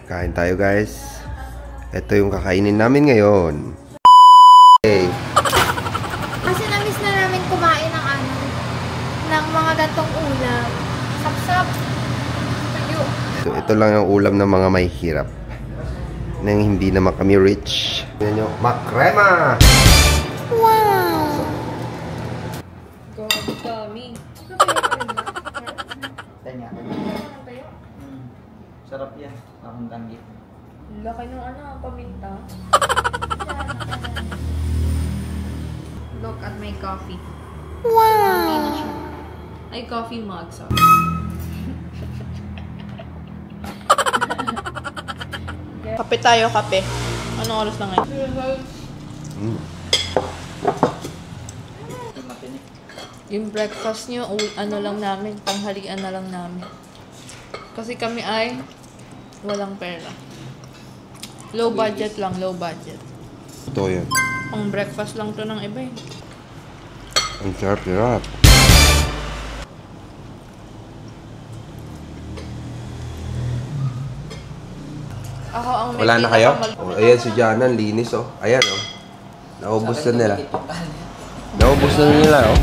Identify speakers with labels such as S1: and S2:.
S1: Kain tayo guys. Ito yung kakainin namin ngayon. Okay.
S2: Kasi na-miss na namin kumain ng mga gantong ulam. Sapsap.
S1: So, ito lang yung ulam ng mga may hirap. Nang hindi naman kami rich. Yan yung makrema!
S2: Wow!
S3: Kami.
S4: Tanya. Sarap yan. Akong tanggi.
S3: Laki ng paminta. Look at my coffee.
S2: Wow!
S3: Ay, coffee mug, sorry.
S5: Kape tayo, kape. Anong oras na ngayon?
S4: Matinik.
S3: Yung breakfast nyo, lang namin, tanghalian na lang namin. Kasi kami ay walang pera. Low budget lang, low budget.
S1: Ito yan.
S3: Pang breakfast lang to ng iba eh.
S1: Ang sarap-sarap.
S3: Ako ang may
S1: Wala na kayo?
S3: pinakamal-
S1: Oh, ayan si Janan, linis oh. Ayan oh. Naubos na nila. Naubos na nila oh.